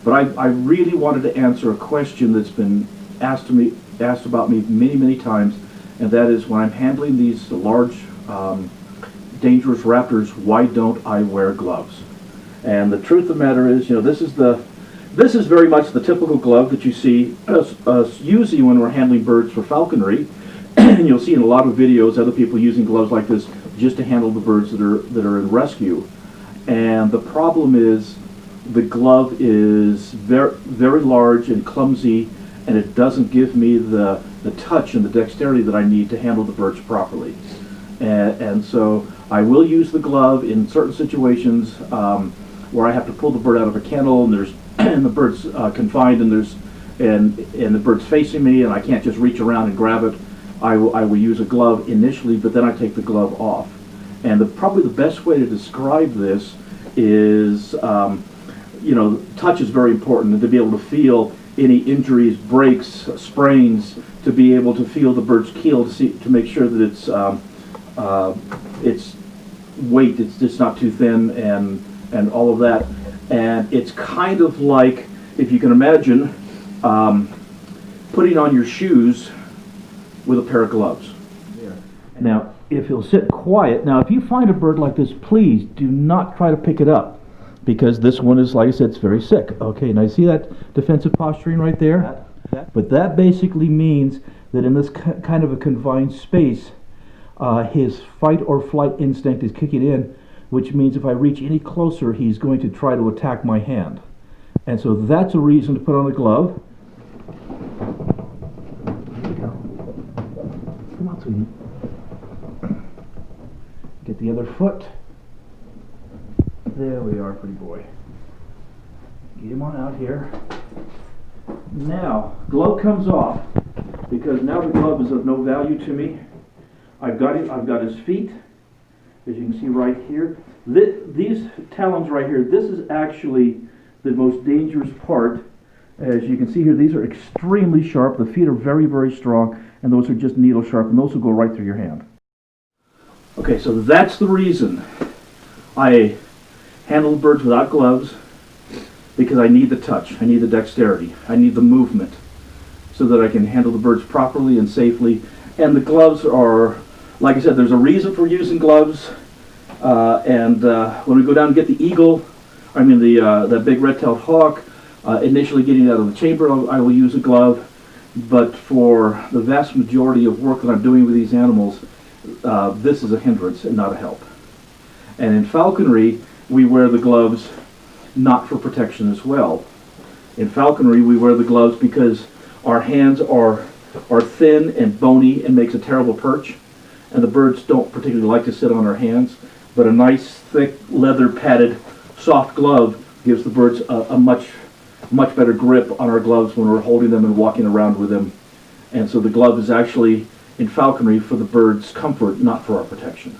But I really wanted to answer a question that's been asked about me many times, and that is, when I'm handling these large, dangerous raptors, why don't I wear gloves? And the truth of the matter is, this is very much the typical glove that you see us using when we're handling birds for falconry. And you'll see in a lot of videos other people using gloves like this just to handle the birds that are in rescue. And the problem is, the glove is very large and clumsy, and it doesn't give me the touch and the dexterity that I need to handle the birds properly. And so I will use the glove in certain situations where I have to pull the bird out of a kennel, and the bird's confined, and the bird's facing me, and I can't just reach around and grab it. I will use a glove initially, but then I take the glove off. And probably the best way to describe this is, touch is very important, and to be able to feel any injuries, breaks, sprains, to be able to feel the bird's keel to make sure that its weight, it's just not too thin, and all of that. And it's kind of like, if you can imagine, putting on your shoes with a pair of gloves. Yeah. Now, if he'll sit quiet, now if you find a bird like this, please do not try to pick it up, because this one is, like I said, it's very sick. Okay, now you see that defensive posturing right there? But that basically means that in this kind of a confined space, his fight or flight instinct is kicking in, which means if I reach any closer, he's going to try to attack my hand. And so that's a reason to put on a glove. Here we go. Come on, sweetie. Get the other foot. There we are, pretty boy. Get him on out here. Now, glove comes off, because now the glove is of no value to me. I've got his feet, as you can see right here. These talons right here, this is actually the most dangerous part. As you can see here, these are extremely sharp. The feet are very strong, and those are just needle sharp, and those will go right through your hand. Okay, so that's the reason I handle the birds without gloves, because I need the touch, I need the dexterity, I need the movement, so that I can handle the birds properly and safely. And the gloves are, like I said, there's a reason for using gloves. When we go down and get the eagle, that big red-tailed hawk, initially getting it out of the chamber, I will use a glove. But for the vast majority of work that I'm doing with these animals, this is a hindrance and not a help. And in falconry, we wear the gloves not for protection as well. In falconry, we wear the gloves because our hands are thin and bony and makes a terrible perch, and the birds don't particularly like to sit on our hands. But a nice, thick, leather padded, soft glove gives the birds a much better grip on our gloves when we're holding them and walking around with them. And so the glove is actually, in falconry, for the bird's comfort, not for our protection.